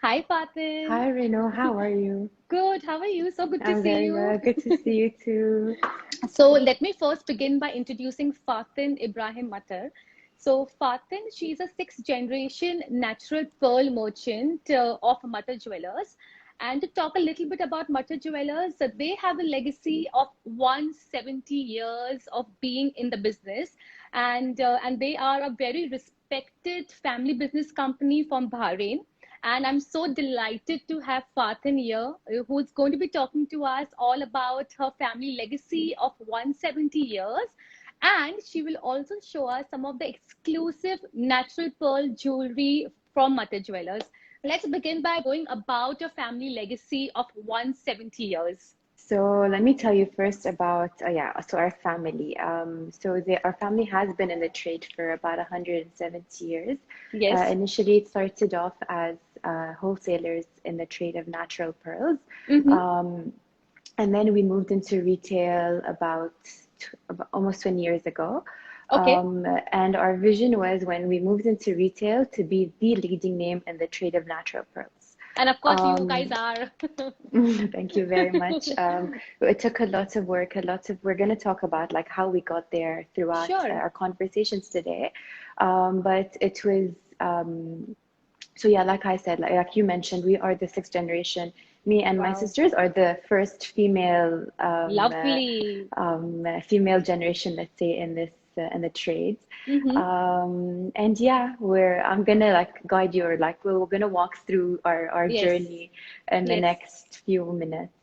Hi, Faten. Hi Reno, how are you? Good. How are you? So good to I'm see very you. good. Good to see you too. So, let me first begin by introducing Faten Ibrahim Mattar. So, Faten, she's a sixth generation natural pearl merchant of Mattar Jewelers. And to talk a little bit about Mattar Jewelers, they have a legacy of 170 years of being in the business. And they are a very respected family business company from Bahrain. And I'm so delighted to have Faten here, who's going to be talking to us all about her family legacy of 170 years. And she will also show us some of the exclusive natural pearl jewelry from Mata Jewelers. Let's begin by going about your family legacy of 170 years. So let me tell you first about our family. Our family has been in the trade for about 170 years. Yes. Initially, it started off as wholesalers in the trade of natural pearls, Mm-hmm. um, and then we moved into retail about almost 20 years ago. Okay. And our vision was when we moved into retail to be the leading name in the trade of natural pearls. And of course, you guys Um, are. Thank you very much. It took a lot of work, we're going to talk about like how we got there throughout Sure. our conversations today. But it was, so yeah, like I said, like you mentioned, we are the sixth generation. Me and my Wow. sisters are the first Lovely. female generation, let's say, in the trades. Mm-hmm. And yeah, I'm gonna like guide you, or like we're gonna walk through our Yes. journey in the Yes. next few minutes.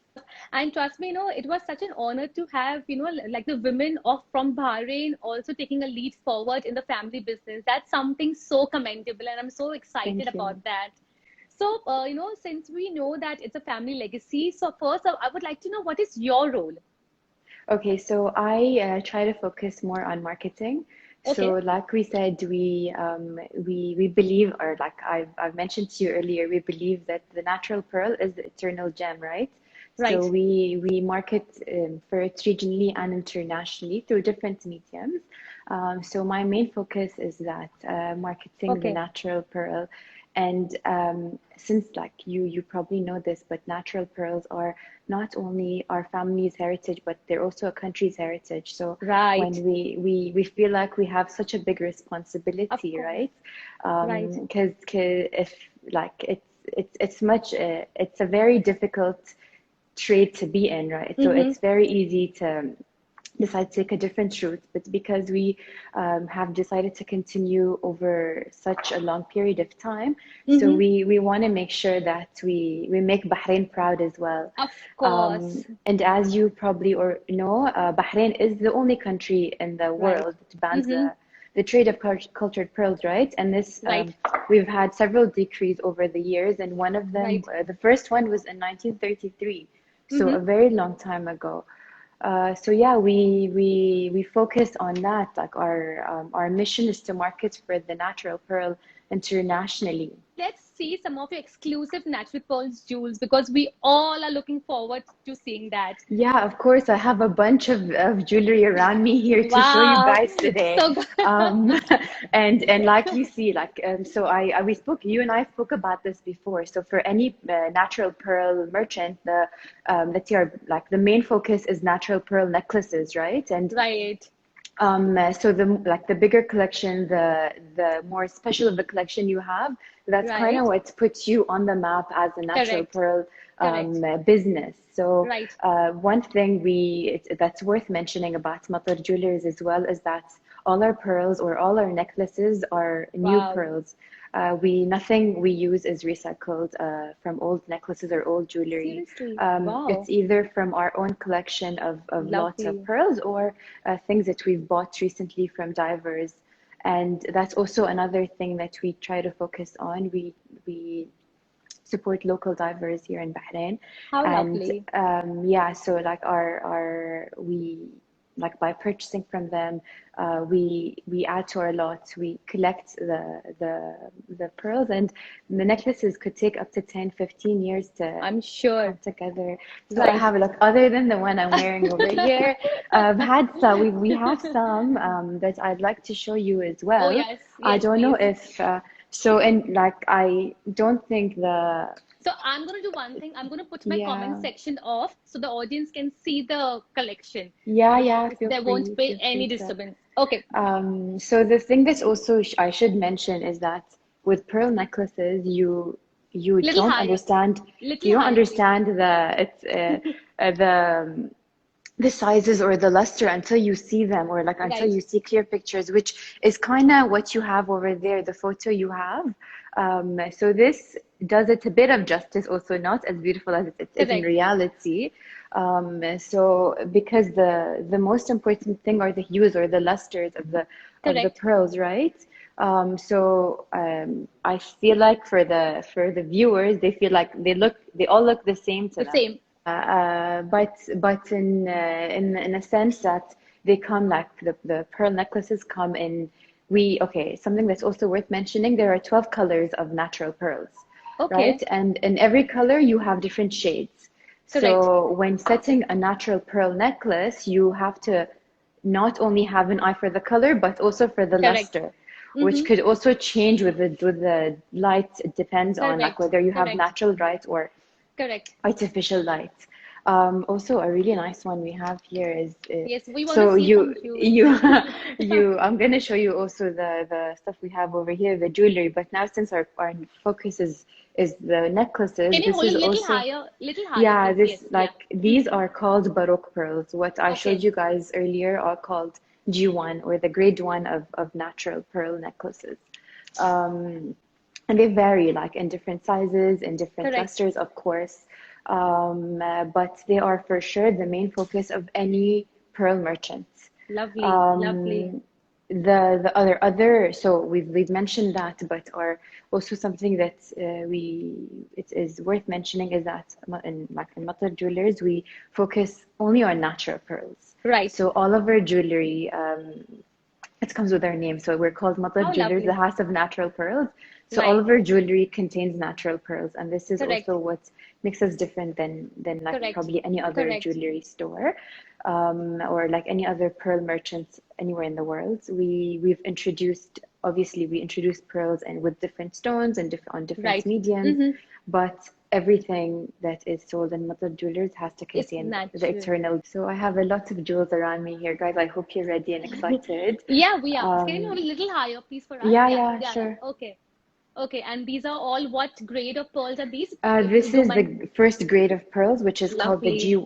And trust me, it was such an honor to have, like the women of from Bahrain also taking a lead forward in the family business. That's something so commendable, and I'm so excited Thank about you. that. So, since we know that it's a family legacy, so first I would like to know what is your role? Okay, so I try to focus more on marketing. So, Okay, like we said, we believe, or like I've mentioned to you earlier, we believe that the natural pearl is the eternal gem, right? So right. we market for it regionally and internationally through different mediums. So my main focus is that marketing the Okay. natural pearl, and since like you probably know this, but natural pearls are not only our family's heritage, but they're also a country's heritage. So when Right. we feel like we have such a big Of responsibility, course. right? Right. Because if like it's a very difficult trade to be in, right? So Mm-hmm. it's very easy to decide to take a different route, but because we have decided to continue over such a long period of time, so Mm-hmm. we want to make sure that we make Bahrain proud as well. Of course. And as you probably or know, Bahrain is the only country in the Right. world that bans Mm-hmm. the trade of cultured pearls, right? And this Right. we've had several decrees over the years, and one of them, Right. the first one was in 1933, so a Mm-hmm. very long time ago. So yeah, we focus on that. Like our mission is to market for the natural pearl internationally. Let's see some of your exclusive natural pearls jewels because we all are looking forward to seeing that. Yeah, of course. I have a bunch of jewelry around me here to show you Wow. guys today. So good. Um, and like you see, like so you and I spoke about this before. So for any natural pearl merchant, the let's say like the main focus is natural pearl necklaces, right? And Right. so the bigger collection, the more special of the collection you have, that's kind of Right. what puts you on the map as a natural Correct. pearl Correct. business. So Right. one thing that's worth mentioning about Mattar Jewelers as well is that all our pearls or all our necklaces are new Wow. pearls. We Nothing we use is recycled from old necklaces or old jewelry. Seriously. It's Wow. either from our own collection of lots of Lovely. pearls or things that we've bought recently from divers. And that's also another thing that we try to focus on. We support local divers here in Bahrain, How and lovely. yeah, so like our we like by purchasing from them, we add to our lot. We collect the pearls, and the necklaces could take up to 10, 15 years to I'm sure. come together. So I Right. have a look other than the one I'm wearing over here. I've had some. We have some that I'd like to show you as Oh, well. yes. I Yes, don't know please. if So, and like, I don't think the, So I'm going to do one thing. I'm going to put my comment yeah, section off so the audience can see the collection. yeah, feel There won't free, be feel free any to. disturbance. Okay. So the thing that's also I should mention is that with pearl necklaces, you Little don't higher. understand, you Little don't higher, please. understand the sizes or the luster until you see them, or like until Right. you see clear pictures, which is kind of what you have over there, the photo you have. So this does it a bit of justice, also not as beautiful as it is in Correct. reality. So because the most important thing are the hues or the lusters of the Correct. pearls, right? I feel like for the viewers, they feel like they all look the same to The them. same. But in a sense that they come like the pearl necklaces come in we okay, something that's also worth mentioning, there are 12 colors of natural pearls, right? Okay. And in every color you have different shades. Correct. So when setting a natural pearl necklace, you have to not only have an eye for the color, but also for the Correct. luster, which Mm-hmm. could also change with the light. It depends on like Correct. whether you have Correct. natural light or Correct. artificial light. Also, a really nice one we have here is Yes, we want to so see you some hues. you you. I'm gonna show you also the stuff we have over here, the jewelry. But now since our focus is the necklaces, Can you this hold a is also little higher, yeah, please? this Yes. Yeah. like these are called Baroque pearls. What I showed Okay. you guys earlier are called G1 or the grade one of natural pearl necklaces. Um, and they vary like in different sizes and different Correct. lusters, of course. But they are for sure the main focus of any pearl merchant. Lovely. Lovely. Um, the other so we've mentioned that, but are also something that we it is worth mentioning is that in like in Mattar jewelers we focus only on natural pearls. Right. So all of our jewelry it comes with our name. So we're called Mattar How Jewelers, the lovely. House of Natural Pearls. So all Right. of our jewelry contains natural pearls, and this is Correct. also what makes us different than like Correct. probably any other Correct. jewelry store, or like any other pearl merchants anywhere in the world. We've introduced obviously we introduced pearls and with different stones and on different Right. mediums, Mm-hmm. but everything that is sold in Mattar Jewelers has to It's contain the natural. eternal. So I have a lot of jewels around me here, guys. I hope you're ready and excited. Yeah, we are. Can you Um, hold a little higher, please, for us? yeah, Yeah. yeah, Yeah. Yeah. sure. Okay. Okay. And these are all what grade of pearls are these, if you This don't is mind? the first grade of pearls, which is called the Lovely. G.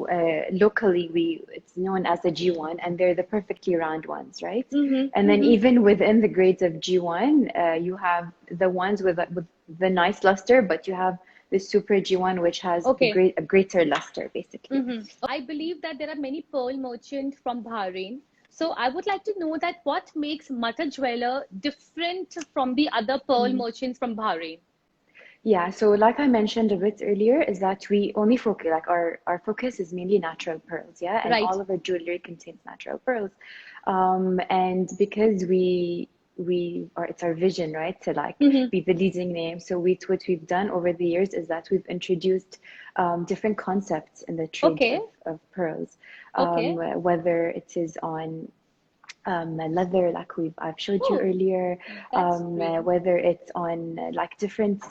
Locally, it's known as the G1, and they're the perfectly round ones, right? Mm-hmm. And then Mm-hmm. even within the grades of G1, you have the ones with the nice luster, but you have the super G1, which has Okay. a greater luster, basically. Mm-hmm. I believe that there are many pearl merchants from Bahrain. So I would like to know that what makes Mattar Jeweler different from the other pearl merchants from Bahrain? Yeah, so like I mentioned a bit earlier, is that we only focus, like our focus is mainly natural pearls, yeah, and Right. all of our jewelry contains natural pearls. And because we are, it's our vision, right, to like Mm-hmm. be the leading name. So what we've done over the years is that we've introduced different concepts in the trade Okay. of pearls, Okay. whether it is on leather, like I've showed you Oh, earlier, that's great. whether it's on like different.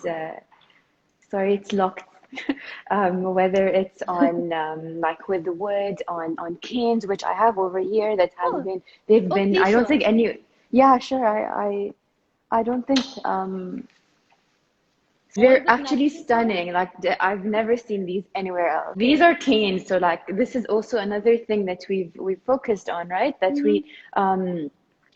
Sorry, it's locked. Whether it's on like with the wood on canes, which I have over here, that has Oh, been they've oh, been. please I don't show think us. any. Yeah, sure. I don't think All they're with actually natural pearls? stunning. Like I've never seen these anywhere else. These Okay. are canes, so like this is also another thing that we've focused on, right? That Mm-hmm. um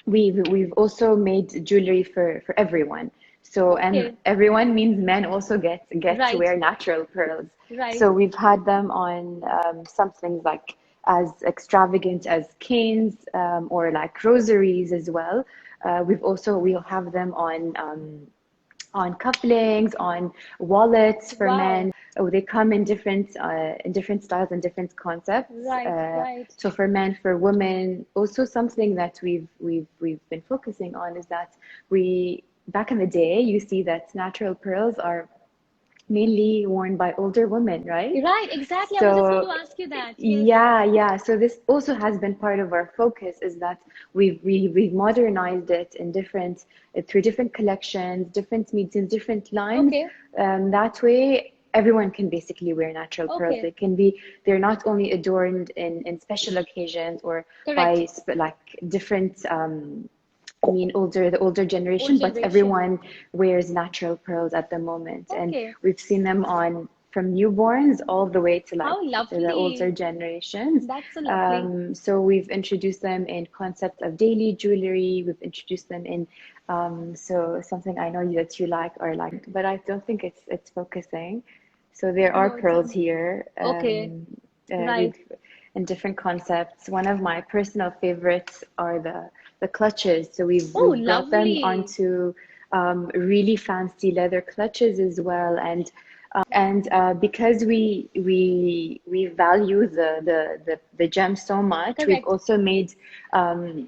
we've also made jewelry for everyone. So and Okay. everyone means men also get to Right. wear natural pearls. Right. So we've had them on some things like as extravagant as canes or like rosaries as well. We'll have them on couplings, on wallets for Wow. men. Oh, they come in different styles and different concepts. Right. Right. So for men, for women, also something that we've been focusing on is that we back in the day, you see that natural pearls are mainly worn by older women, right? Right, exactly. I was just going So to ask you that. Yes. yeah. So this also has been part of our focus is that we've modernized it in different through different collections, different mediums, different lines. Okay. That way, everyone can basically wear natural pearls. Okay. They're not only adorned in special occasions or Correct. by like different. I mean, the older Old generation, but generation. everyone wears natural pearls at the moment, and Okay. we've seen them on from newborns all the way to like How the older lovely. generations. That's so lovely. So we've introduced them in concepts of daily jewelry. We've introduced them in so something I know that you like or like, but I don't think it's focusing. So there are No, it's pearls on. here. Okay. We've Right. in different concepts. One of my personal favorites are the clutches. So Oh, we've brought them lovely. onto really fancy leather clutches as well, and because we value the gem so much, Correct. um,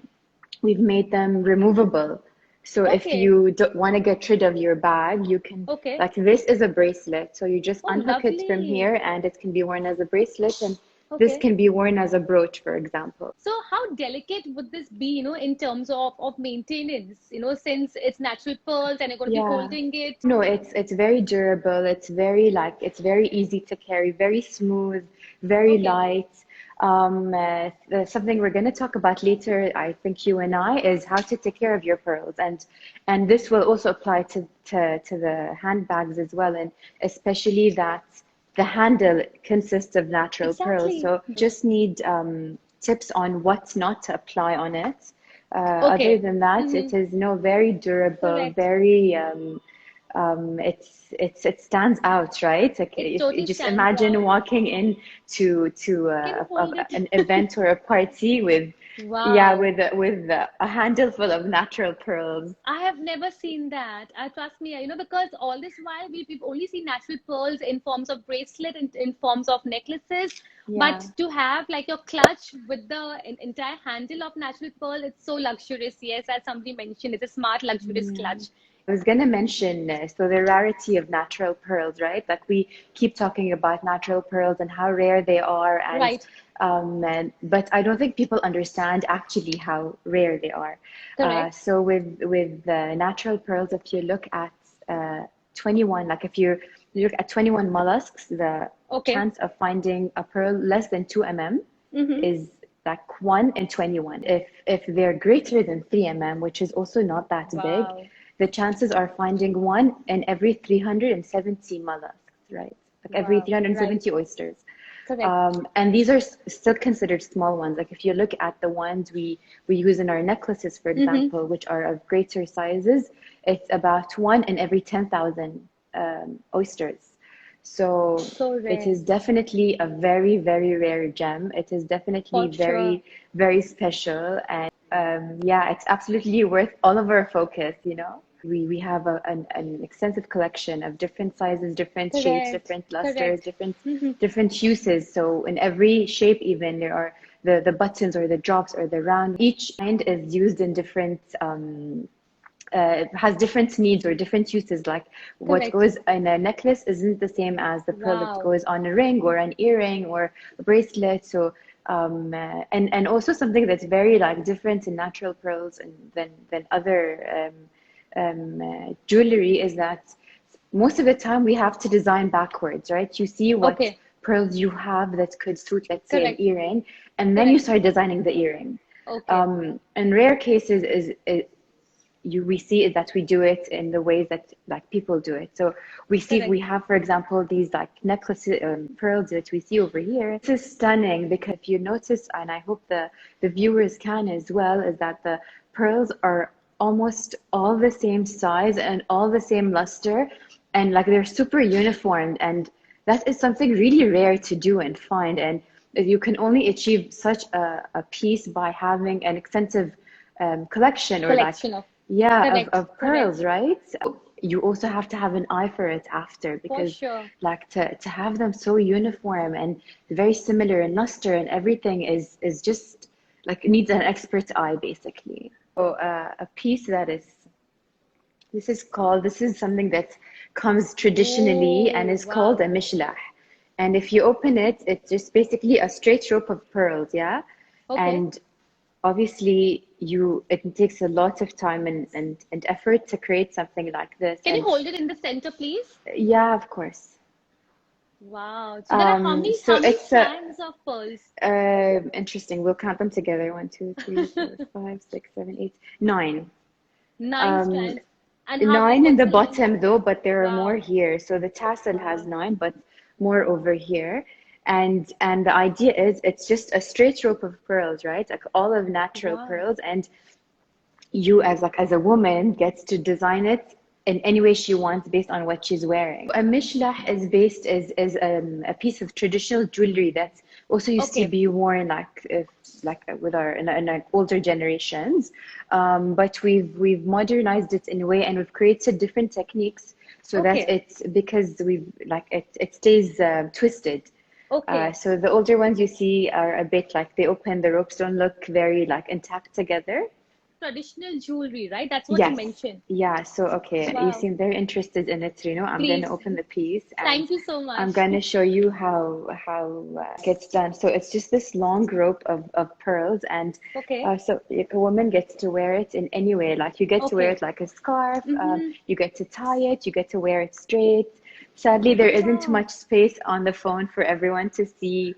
we've made them removable. So if Okay. you don't want to get rid of your bag, you can, Okay. like this is a bracelet. So you just Oh, unhook it from lovely. here and it can be worn as a bracelet, and this Okay. can be worn as a brooch, for example. So how delicate would this be, in terms of maintenance, since it's natural pearls and you're going to be Yeah. holding it? No, it's very durable. It's very easy to carry, very smooth, very Okay. light. Something we're going to talk about later, I think you and I, is how to take care of your pearls, and this will also apply to the handbags as well, and especially that the handle consists of natural pearls. Exactly. So just need tips on what not to apply on it. Other Okay. than that, Mm-hmm. it is very durable, Correct. very it stands out, right? Like It if you totally just stands imagine out. walking in to Can you hold it? an event or a party with yeah Wow. with a handle full of natural pearls. I have never seen that. Trust me, because all this while we've only seen natural pearls in forms of bracelet and in forms of necklaces. But Yeah. to have like your clutch with the entire handle of natural pearl, it's so luxurious. Yes, as somebody mentioned, it's a smart, luxurious Yeah. clutch. I was going to mention so the rarity of natural pearls, right? Like we keep talking about natural pearls and how rare they are, Right. but I don't think people understand actually how rare they are. Correct. So with the natural pearls, if you look at 21, like if you look at 21 mollusks, the Okay. chance of finding a pearl less than 2 mm Mm-hmm. is like 1 in 21. If they're greater than 3 mm, which is also not that big, Wow. the chances are finding one in every 370 mollusks, right? Like every Wow. Right. 370 oysters. Correct. And these are still considered small ones. Like if you look at the ones we use in our necklaces, for Mm-hmm. example, which are of greater sizes, it's about one in every 10,000 oysters. So So it rare. is definitely a very, very rare gem. It is definitely For sure. very, very special. And yeah, it's absolutely worth all of our focus, you know? We have an extensive collection of different sizes, different shapes, Correct. different lusters, Correct. Mm-hmm. different uses. So in every shape, even there are the buttons or the drops or the round. Each kind is used in different has different needs or different uses. Like what Correct. goes in a necklace isn't the same as the pearl that Wow. goes on a ring or an earring or a bracelet. So and also something that's very like different in natural pearls and than other jewelry is that most of the time we have to design backwards, right? You see what Okay. pearls you have that could suit, let's say, an Correct. earring, and then you Correct. start designing the earring. Okay. In rare cases, we see is that we do it in the ways that like people do it. So we Correct. have, for example, these like necklaces, pearls that we see over here. This is stunning because if you notice, and I hope the viewers can as well, is that the pearls are almost all the same size and all the same luster, and like they're super uniformed, and that is something really rare to do and find. And you can only achieve such a piece by having an extensive collection or like Collection of. yeah Correct. of pearls, Correct. right? You also have to have an eye for it after For because sure. like to have them so uniform and very similar in luster and everything is just like needs an expert eye basically. So a piece that is this is something that's comes traditionally and Oh, is called a wow. mishlah. And if you open it, it's just basically a straight rope of pearls, yeah? Okay. And obviously it takes a lot of time and effort to create something like this. Can you And hold it in the center, please? yeah, of course. Wow. So there are how many So it's a strands of pearls? interesting. We'll count them together. One, two, three, four, five, six, seven, eight, nine. Nine Um, strands. And how, Nine in what's the the length? bottom though, but there are more Wow. here. So the tassel has Wow. nine, but more over here. And the idea is it's just a straight rope of pearls, right? Like all of natural Wow. pearls, and you as a woman gets to design it in any way she wants based on what she's wearing. A mishlah is a piece of traditional jewelry that also used to Okay. be worn with our older generations, but we've modernized it in a way, and we've created different techniques so that Okay. it's because we've like it stays twisted. Okay. So the older ones you see are a bit like they open, the ropes don't look very like intact together. Traditional jewelry, right? That's what you Yes. mentioned. Yeah. So, okay, you Wow. seem very interested in it, you know. I'm going to Please. open the piece and Thank you so I'm much. going to show you how it gets done. So it's just this long rope of pearls, and Okay. so if a woman gets to wear it in any way. Like you get to wear Okay. it like a scarf, Mm-hmm. you get to tie it, you get to wear it straight. Sadly, there isn't Wow. much space on the phone for everyone to see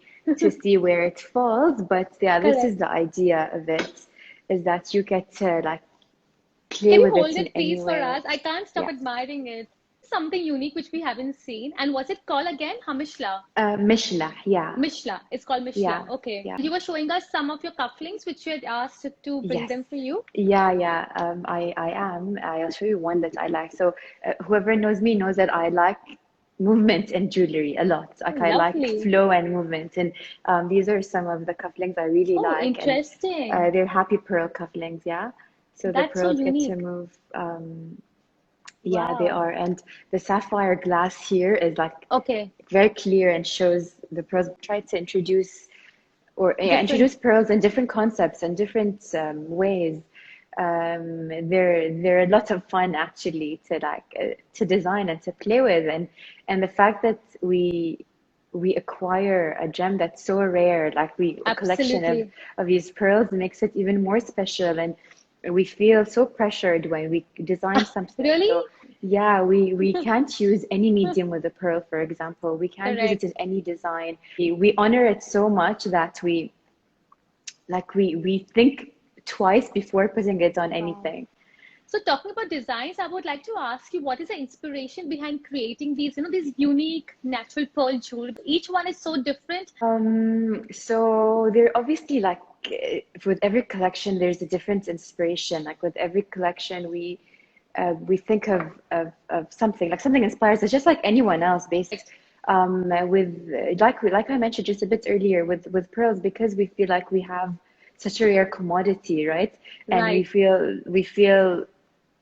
where it falls, but yeah, this is Correct. the idea of it, is that you get to like play Can you with hold it in it, any please, for way. us? I can't stop Yes. admiring it. Something unique which we haven't seen. And what's it called again? Hamishla. Mishla, yeah. Mishla. It's called Yeah. Mishla. Okay. Yeah. You were showing us some of your cufflinks which you had asked to bring Yes. them for you. Yeah. I am. I'll show you one that I like. So, whoever knows me knows that I like movement and jewelry a lot. Oh, Like I like lovely. flow and movement, and these are some of the cufflinks I really Oh, like, and interesting. they're happy pearl cufflinks. Yeah. So the That's so pearls get to unique. move. Yeah, they Wow. are, and the sapphire glass here is like Okay. very clear and shows the pearls. Try to introduce or yeah, Different. introduce pearls in different concepts and different ways. They're a lot of fun actually to design and to play with, and the fact that we acquire a gem that's so rare, like we a collection Absolutely. of these pearls makes it even more special, and we feel so pressured when we design something. Really? So yeah, we can't use any medium with a pearl, for example. We can't use it Correct. in any design. We honor it so much that we think twice before putting it on Wow. anything. So talking about designs, I would like to ask you what is the inspiration behind creating these unique natural pearl jewelry? Each one is so different. So there obviously with every collection, there's a different inspiration. Like with every collection, we think of something like something inspires us, just like anyone else. Based with like I mentioned just a bit earlier with pearls, because we feel like we have such a rare commodity, right? And Right. we feel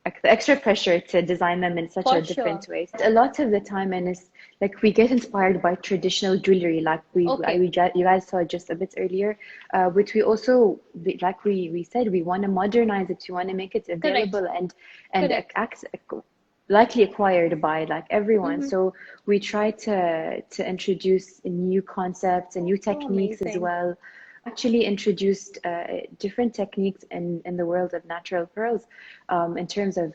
like the extra pressure to design them in such a For sure. different way. A lot of the time, and it's like we get inspired by traditional jewelry, like Okay. you guys saw just a bit earlier, which we also like we said we want to modernize it, we want to make it Correct. available and Correct. likely acquired by like everyone. Hmm. So we try to introduce new concepts and new Oh, techniques as amazing. well. Actually introduced different techniques in the world of natural pearls, in terms of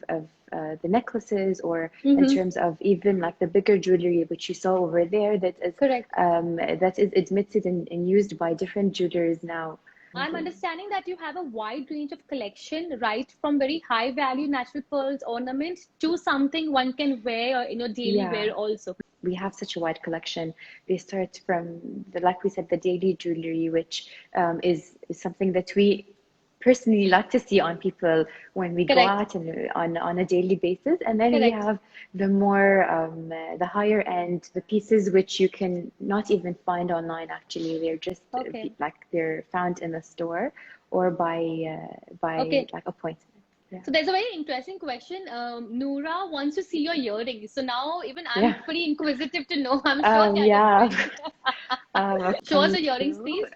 the necklaces, or in Hmm. terms of even like the bigger jewelry which you saw over there, Correct. that is admitted and used by different jewelers now. I'm understanding that you have a wide range of collection, right from very high value natural pearls ornaments to something one can wear in your daily Yeah, wear also. we have such a wide collection. They start from like we said, the daily jewelry, which is something that we personally like to see on people when we go Correct. out and on a daily basis. And then we Correct. have the more the higher end, the pieces which you can not even find online. Actually, they're just Okay. like they're found in the store or by Okay. like appointment. Yeah. So there's a very interesting question. Noora wants to see your earrings. So now even I'm Yeah. pretty inquisitive to know. I'm sure they are Yeah. different. Show us Come your earrings, through. please.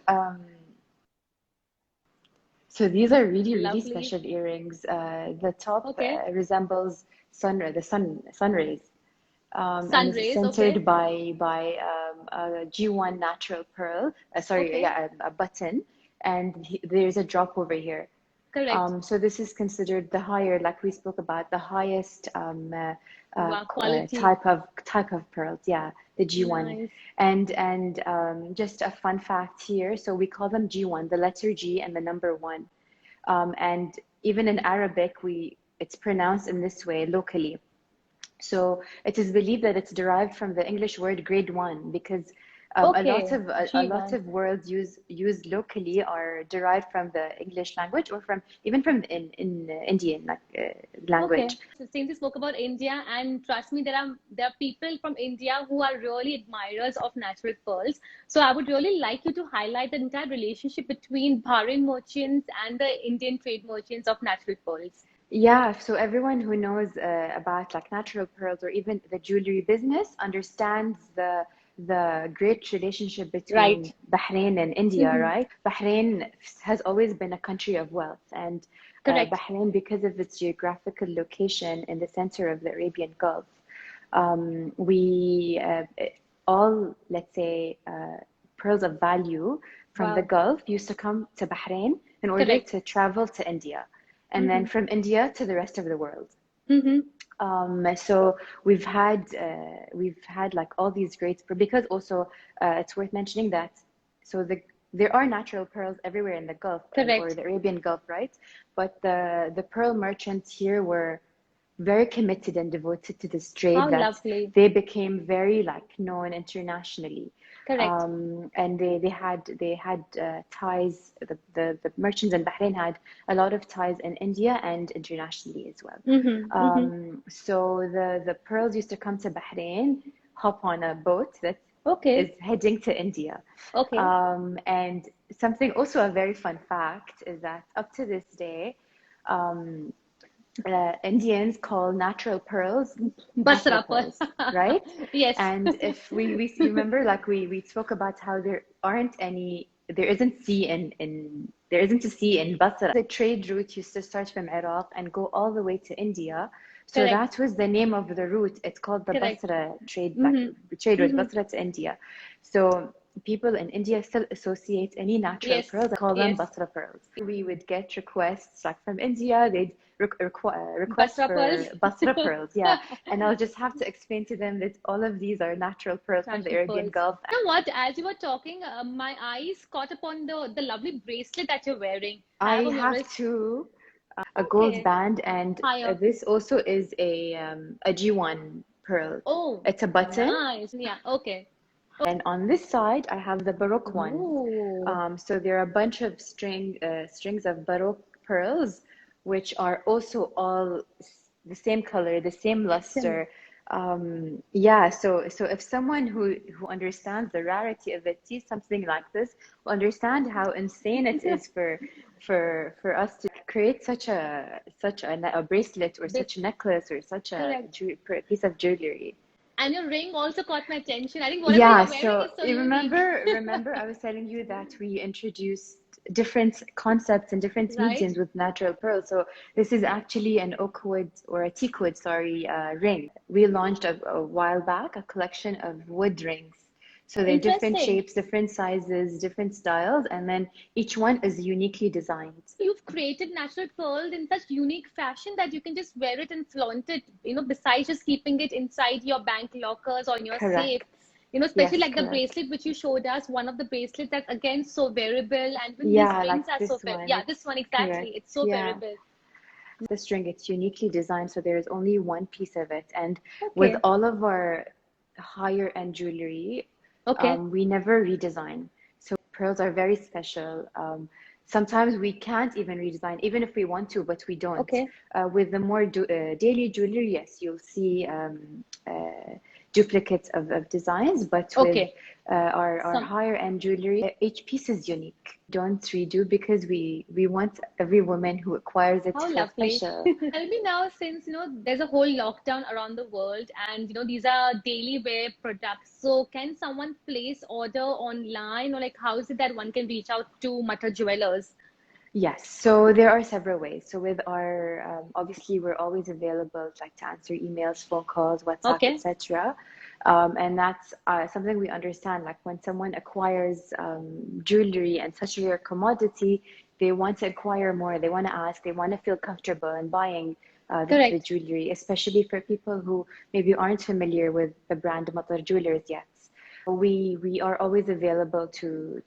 So these are really, really Lovely. special earrings. The top Okay. resembles sun rays. and it's Sun rays. centered Okay. by a G1 natural pearl. Sorry, Okay. yeah, a button, and there's a drop over here. Correct. So this is considered the higher, like we spoke about, the highest Wow. Quality. type of pearls. Yeah, the G1. Nice. And just a fun fact here. So we call them G1, the letter G and the number one. And even in Arabic, we it's pronounced in this way locally. So it is believed that it's derived from the English word grade one because Okay. a lot G1. of words used locally are derived from the English language or from even from in Indian like Okay. language. So since you spoke about India, and trust me, there are people from India who are really admirers of natural pearls. So I would really like you to highlight the entire relationship between Bahrain merchants and the Indian trade merchants of natural pearls. Yeah, so everyone who knows about like natural pearls or even the jewelry business understands the great relationship between Right. Bahrain and India, Hmm. right? Bahrain has always been a country of wealth, and Correct. Bahrain, because of its geographical location in the center of the Arabian Gulf, we all, let's say, pearls of value from the Wow. Gulf used to come to Bahrain in order Correct. to travel to India, and then Hmm. from India to the rest of the world. Hmm. So we've had like all these great because also it's worth mentioning that so there are natural pearls everywhere in the Gulf or Correct. the Arabian Gulf, right? But the pearl merchants here were very committed and devoted to this trade How that lovely. they became very like known internationally. Correct. And they had ties. The merchants in Bahrain had a lot of ties in India and internationally as well. Hmm. Hmm. So the pearls used to come to Bahrain, hop on a boat that is Okay. heading to India. Okay. And something also a very fun fact is that up to this day, um, Indians call natural pearls Basra Basra pearl. pearls, right? Yes. And if we remember, like we spoke about how there isn't there isn't a sea in Basra. The trade route used to start from Iraq and go all the way to India. So Correct. that was the name of the route. It's called the Correct. Basra trade, like Hmm. trade route, Hmm. Basra to India. So people in India still associate any natural Yes. pearls, call them Yes. Basra pearls. We would get requests like from India, they'd request Basra pearls. for Basra pearls, yeah. And I'll just have to explain to them that all of these are natural pearls from the Natural Arabian pearls. Gulf. You know what? As you were talking, my eyes caught upon the lovely bracelet that you're wearing. I Have on your have wrist. two, a gold Okay. band, and Higher. this also is a G1 pearl. Oh, It's a button, nice. Yeah. Okay. and on this side I have the Baroque ones. Oh. So there are a bunch of strings of Baroque pearls, which are also all the same color, the same Sim. luster. Yeah, so if someone who understands the rarity of it sees something like this, will understand how insane it is for us to create a bracelet or This. such a necklace or such a Correct. piece of jewelry. And your ring also caught my attention. I think whatever Yeah, you're wearing so is so you unique. remember I was telling you that we introduced different concepts and different Right? mediums with natural pearls. So this is actually an oak wood or a teak wood, sorry, ring. We launched a while back a collection of wood rings. So they're different Interesting. shapes, different sizes, different styles, and then each one is uniquely designed. You've created natural pearls in such unique fashion that you can just wear it and flaunt it, besides just keeping it inside your bank lockers or in your safe. Correct. Especially Yes, like the correct. bracelet which you showed us, one of the bracelets that's again so wearable, and when these Yeah, rings like are so this one, yeah, this it's one exactly, correct. it's so Yeah. wearable. The string, it's uniquely designed, so there's only one piece of it. And with Okay. all of our higher end jewelry, Okay. we never redesign. So pearls are very special. Sometimes we can't even redesign, even if we want to, but we don't. Okay. With the more daily jewelry, yes, you'll see duplicates of designs, but with Okay. our Some. higher end jewelry, each piece is unique. Don't redo because we want every woman who acquires it to How feel lovely. special. Tell me now, since there's a whole lockdown around the world, and these are daily wear products. So can someone place order online, or like how is it that one can reach out to Mattar Jewelers? Yes, so there are several ways. So with our, obviously we're always available like to answer emails, phone calls, WhatsApp, Okay. etc. And that's something we understand. Like when someone acquires jewelry and such a rare commodity, they want to acquire more. They want to ask. They want to feel comfortable in buying the Correct. jewelry, especially for people who maybe aren't familiar with the brand Mattar Jewelers yet. We are always available to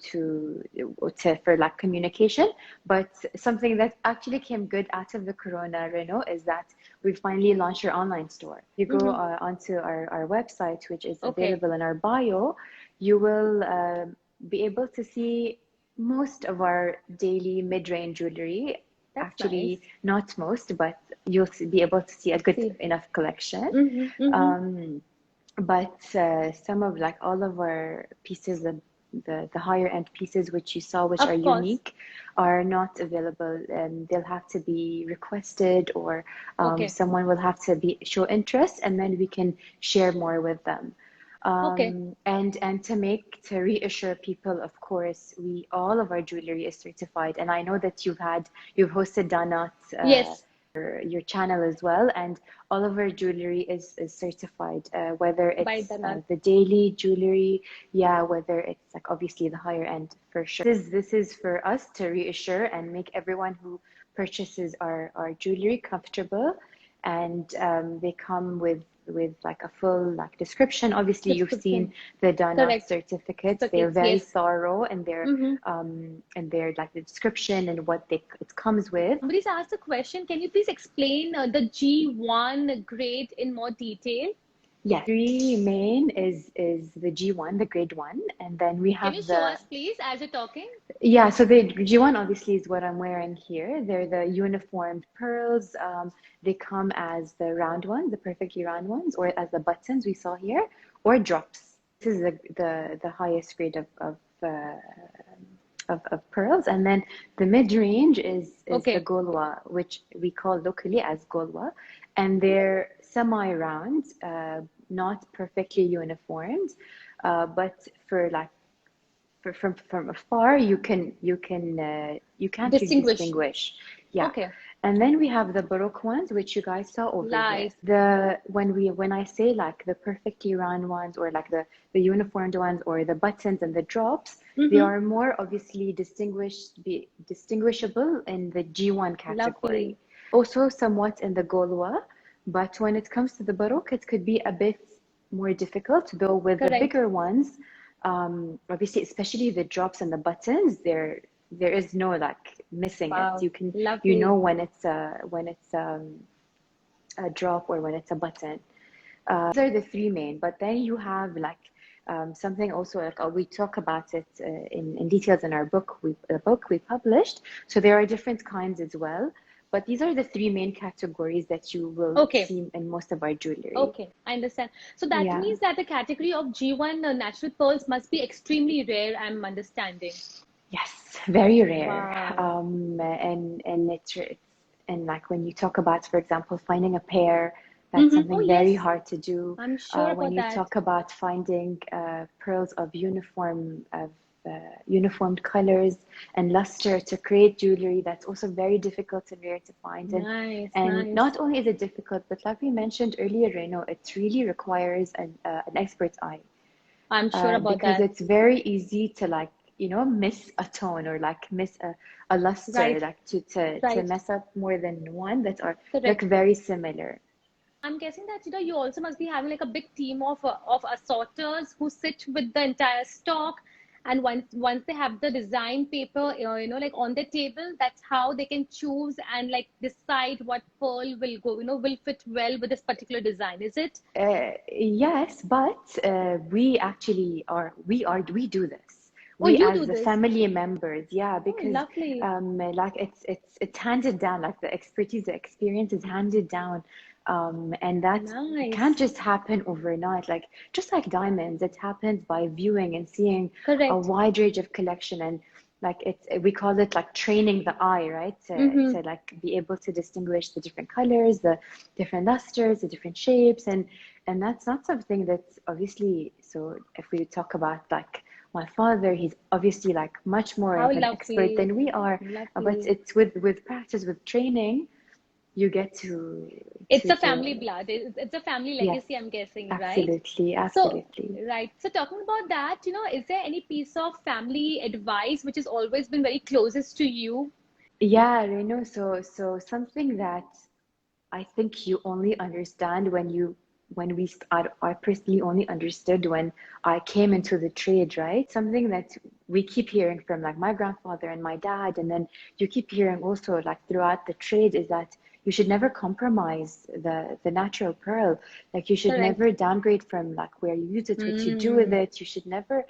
for like communication. But something that actually came good out of the Corona, Reno, is that we finally launched our online store. You go Mm-hmm. onto our website, which is Okay. available in our bio. You will be able to see most of our daily mid-range jewelry. That's nice. Actually, not most, but you'll be able to see a good See. enough collection. Mm-hmm. Mm-hmm. Um, but some of like all of our pieces, the higher end pieces which you saw, which are Of course. unique, are not available. They'll have to be requested, or Okay. someone will have to be show interest, and then we can share more with them. Okay. And to reassure people, of course, we all of our jewelry is certified. And I know that you've hosted Danat Yes. your channel as well, and all of our jewelry is certified, whether By it's Danat. the daily jewelry, yeah, whether it's like obviously the higher end for sure. This is for us to reassure and make everyone who purchases our jewelry comfortable, and they come with like a full like description. Obviously, you've seen Subscription. the Danat Correct. certificates. They're Circuits. very Yes. thorough Mm-hmm. in their like the description and what it comes with. Somebody's asked a question. Can you please explain the G1 grade in more detail? Yes, three main is the G1, the grade one, and then we Can you have show the us, please, as you're talking? yeah. So the G1 obviously is what I'm wearing here. They're the uniformed pearls. They come as the round ones, the perfectly round ones, or as the buttons we saw here, or drops. This is the highest grade of pearls, and then the mid range is the Okay. golwa, which we call locally as golwa, and they're semi-round, not perfectly uniformed, but for like from afar you can't really Distinguish. distinguish. Yeah. Okay. And then we have the Baroque ones, which you guys saw over here. Nice. The when I say like the perfectly round ones, or like the uniformed ones, or the buttons and the drops, they Mm-hmm. are more obviously distinguishable in the G1 category. Lovely. Also somewhat in the Golwa, but when it comes to the Baroque, it could be a bit more difficult, though with the Correct. bigger ones, obviously, especially the drops and the buttons, there is no like missing it. Wow. You Lovely. know when it's a drop or when it's a button. These are the three main, but then you have like something also like we talk about it in details in our book, the book we published. So there are different kinds as well, but these are the three main categories that you will Okay. see in most of our jewelry. Okay. I understand. So that Yeah. means that the category of G1 natural pearls must be extremely rare, I'm understanding. Yes, very rare. Wow. And it's and like when you talk about, for example, finding a pair, that's Mm-hmm. Oh, something very yes. hard to do. I'm sure When about you that. talk about finding pearls of uniformed colors and luster to create jewelry, that's also very difficult and rare to find. Nice. And Nice. not only is it difficult, but like we mentioned earlier, Reno, it really requires an expert's eye, I'm sure about because that. it's very easy to like miss a tone, or like miss a luster, Right. like to Right. mess up more than one that are look Correct. very similar. I'm guessing that you also must be having like a big team of assorters who sit with the entire stock, and once they have the design paper, like on the table, that's how they can choose and like decide what pearl will go, will fit well with this particular design. Is it? Yes, but we do this. Oh, We you as do the this. family members, yeah, Oh, because lovely. like it's handed down, like the expertise, the experience is handed down, and that can't Nice. just happen overnight. Like just like diamonds, it happens by viewing and seeing a Correct. wide range of collection, and like we call it like training the eye, right? To Mm-hmm. like be able to distinguish the different colors, the different lusters, the different shapes, and that's not something that's obviously. So if we talk about like my father, he's obviously like much more How of an expert lovely. than we are. But Lovely. it's with practice, with training, you get It's a to family blood. It's a family yes, legacy, I'm guessing, right? absolutely, So, absolutely. right. So, talking about that, is there any piece of family advice which has always been very closest to you? Yeah, Reno. So something that I think you only understand when I personally only understood when I came into the trade, right? Something that we keep hearing from like my grandfather and my dad, and then you keep hearing also like throughout the trade is that you should never compromise the natural pearl. Like you should Correct. never downgrade from like where you use it, what you do with Mm. it. You should never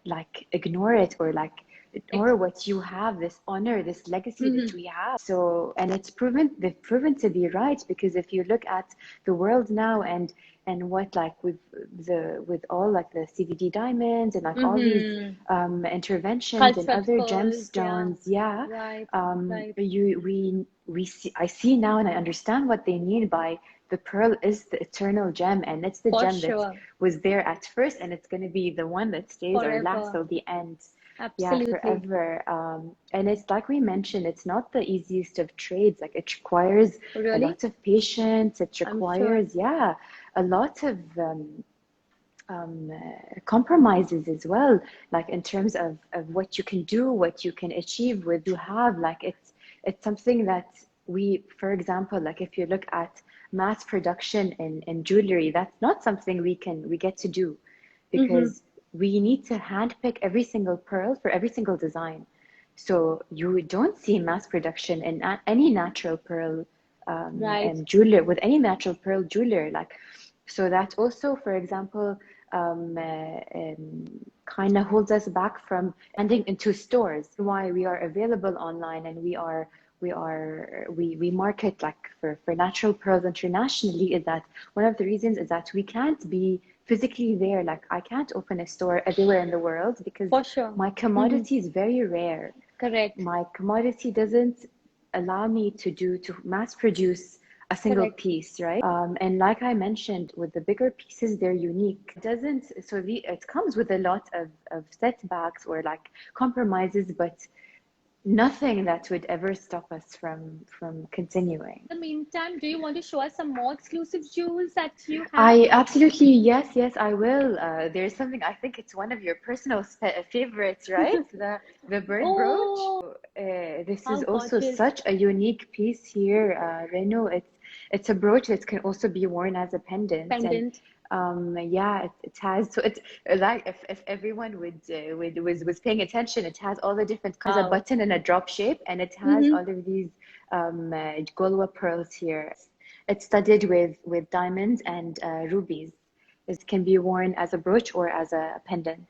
like ignore it or like ignore what you have, this honor, this legacy that Mhm. we have. So, and they've proven to be right, because if you look at the world now and what like with all like the CVD diamonds and like all these Mhm. interventions and Cultured other pearls, yeah. gemstones, yeah, Right. Right. we see, I see now and I understand what they mean by the pearl is the eternal gem, and it's the For gem that sure. was there at first, and it's going to be the one that stays or lasts Forever. till the end. Yeah, Absolutely. forever. And it's like we mentioned, it's not the easiest of trades. Like it requires a Really? lot of patience. It I'm sure. requires, yeah, a lot of compromises as well, like in terms of what you can do, what you can achieve with you have. Like it's something that we, for example, like if you look at mass production in jewelry, that's not something we get to do, Mm-hmm. because we need to handpick every single pearl for every single design. So you don't see mass production in any natural pearl Right. and jeweler, with any natural pearl jeweler. Like, so that also, for example, kind of holds us back from ending into stores. Why we are available online, and we market like for natural pearls internationally, is that one of the reasons is that we can't be physically there. Like I can't open a store everywhere in the world because For sure. my Mm-hmm. commodity is very rare. Correct. My commodity doesn't allow me to mass produce a single Correct. piece, right? And like I mentioned, with the bigger pieces, they're unique. It doesn't, it comes with a lot of setbacks or like compromises, but nothing that would ever stop us from continuing. In the meantime, do you want to show us some more exclusive jewels that you have? I absolutely, yes, yes, I will. There's something, I think it's one of your personal favorites, right? The bird brooch. Oh, This is how also gorgeous. such a unique piece here, Reno. It's a brooch that can also be worn as a pendant, and Pendant. yeah, it has. So it's like if everyone was paying attention, it has all the different. There's a Wow. button and a drop shape, and it has Mm-hmm. all of these Golwa pearls here. It's studded with diamonds and rubies. It can be worn as a brooch or as a pendant,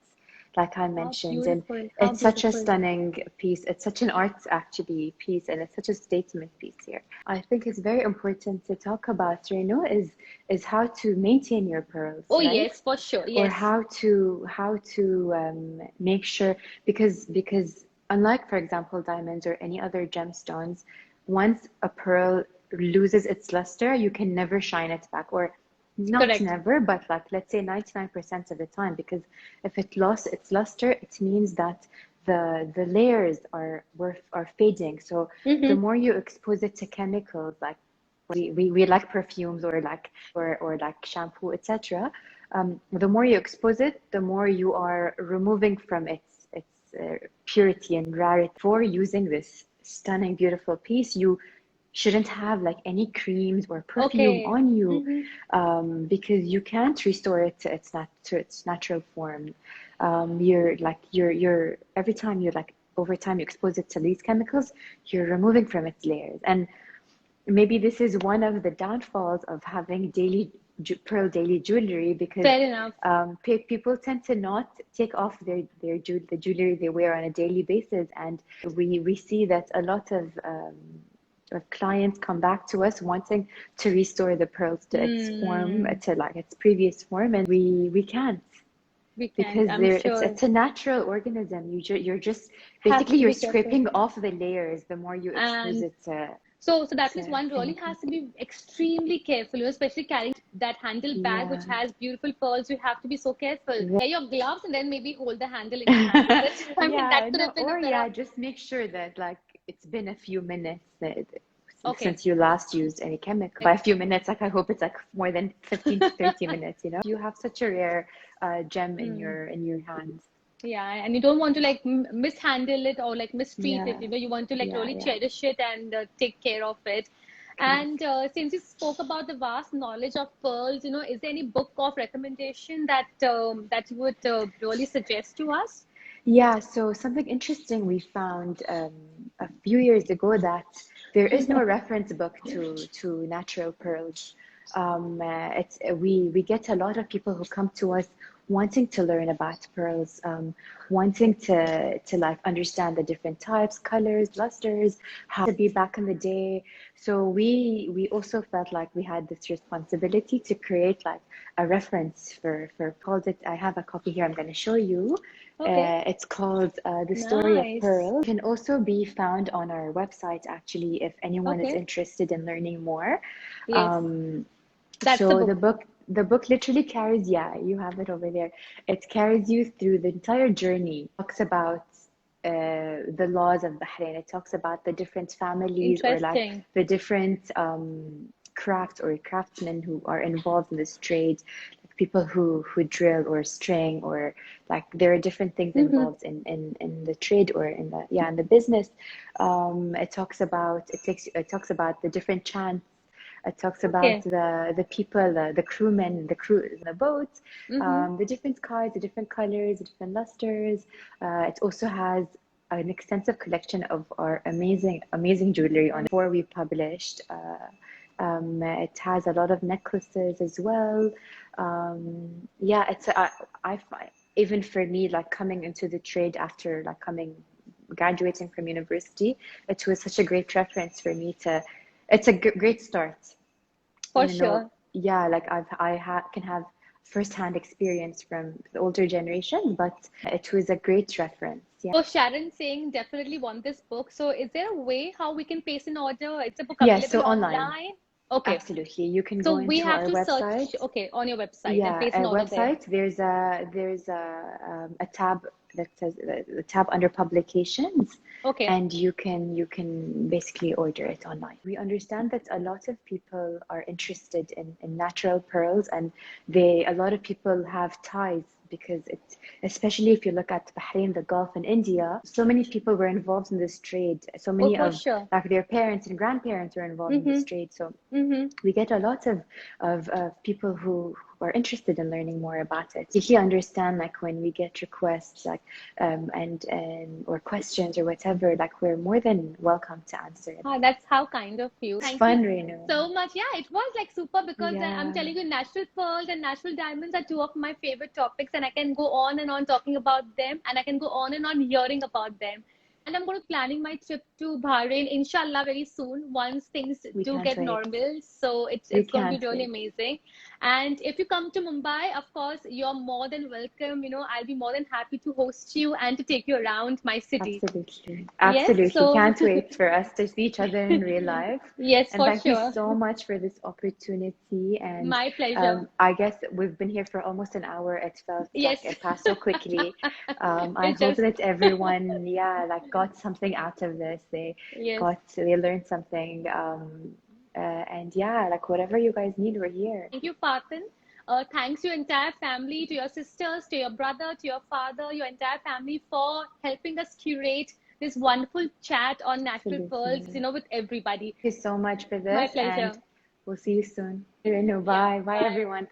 like I How mentioned. And beautiful. How it's such a beautiful. stunning piece. It's such an art actually piece, and it's such a statement piece here. I think it's very important to talk about, Reno, is how to maintain your pearls, Oh, right? yes, for sure. Or Yes. how to make sure, because unlike, for example, diamonds or any other gemstones, once a pearl loses its luster, you can never shine it back, or not Correct. never, but like let's say 99% of the time, because if it lost its luster, it means that the layers are fading. So the Mm-hmm. more you expose it to chemicals, like we like perfumes or like shampoo, etc. The more you expose it, the more you are removing from its purity and rarity. For using this stunning, beautiful piece, you shouldn't have like any creams or perfume Okay. on you, Mm-hmm. because you can't restore it to its natural form. You're every time you like over time you expose it to these chemicals, you're removing from its layers. And maybe this is one of the downfalls of having pearl daily jewelry, because Fair enough. people tend to not take off the jewelry they wear on a daily basis, and we see that a lot of clients come back to us wanting to restore the pearls to its form, Hmm. to like its previous form, and we can't, We can't. because I'm sure. it's a natural organism. You're just Have basically to you're be careful. scraping off the layers the more you expose And it to. So that means So one really thank you. has to be extremely careful, especially carrying that handle bag which Yeah. has beautiful pearls. You have to be so careful. Wear your gloves and then maybe hold the handle in your hand. Is it? I mean, Yeah, that could no, have been a or better. yeah, just make sure that like it's been a few minutes Okay. since you last used any chemical. By a few minutes, like I hope it's like more than 15 to 30 minutes, you know. You have such a rare gem Hmm. in your hands. Yeah, and you don't want to like mishandle it or like mistreat it. Yeah, You want to like yeah, really yeah. cherish it and take care of it. And Correct. since you spoke about the vast knowledge of pearls, is there any book of recommendation that you would really suggest to us? Yeah, so something interesting we found a few years ago that there is no reference book to natural pearls. We get a lot of people who come to us wanting to learn about pearls, wanting to like understand the different types, colors, lusters, how to be back in the day. So we also felt like we had this responsibility to create like a reference for called it. I have a copy here. I'm going to show you. Okay, It's called The Story of nice. Pearl. It can also be found on our website, actually, if anyone is Okay, interested in learning more. yes, Um, that's the so book. the book literally carries, yeah, you have it over there. It carries you through the entire journey. It talks about the laws of Bahrain. It talks about the different families or like Interesting. the different crafts or craftsmen who are involved in this trade, like people who drill or string or like there are different things Mm-hmm. involved in the trade or in the business. It talks about the different chants. It talks about Okay. the people, the crewmen, the crew in the boat, Mm-hmm. the different skies, the different colors, the different lusters. It also has an extensive collection of our amazing jewelry on it. Before we published. It has a lot of necklaces as well. Yeah, I find even for me, like coming into the trade after like graduating from university, it was such a great reference for me to. It's a great start, For even though sure. yeah, like can have first-hand experience from the older generation, but it was a great reference. Yeah. So Sharon saying definitely want this book. So is there a way how we can place an order? It's a book Yeah, so available online, online? Okay. absolutely. You can So go we into have our to search, website. okay, on your website and Yeah, place an our order there. website. There's a tab that says the tab under publications, Okay. and you can basically order it online. We understand that a lot of people are interested in natural pearls, and a lot of people have ties because it's especially if you look at Bahrain, the Gulf, and India. So many people were involved in this trade. So Oh, many for of sure. like their parents and grandparents were involved in this Mm-hmm. trade. So Mm-hmm. we get a lot of people who are interested in learning more about it. If you understand, like when we get requests, like and or questions or whatever, like we're more than welcome to answer it. Ah, that's how kind of you. It's Thank you fun, Renu. so much. Yeah, it was like super because I'm Yeah. telling you, natural pearls and natural diamonds are two of my favorite topics, and I can go on and on talking about them, and I can go on and on hearing about them. And I'm going to planning my trip to Bahrain, inshallah, very soon once things We do can't get wait. normal. So it's We it's going to can't be really wait. amazing. And if you come to Mumbai, of course, you're more than welcome. I'll be more than happy to host you and to take you around my city. Absolutely. Yes. Absolutely. So Can't wait for us to see each other in real life. yes, And for thank you sure. so much for this opportunity. And My pleasure. I guess we've been here for almost an hour. It felt like Yes. it passed so quickly. I It hope just, that everyone, yeah, like got something out of this. yes. They learned something. And yeah, like whatever you guys need, we're here. Thank you, Faten. Thanks to your entire family, to your sisters, to your brother, to your father, your entire family for helping us curate this wonderful chat on natural pearls, Absolutely. with everybody. Thank you so much for My this, and pleasure. we'll see you soon. Yeah. Bye. Bye, Bye. everyone.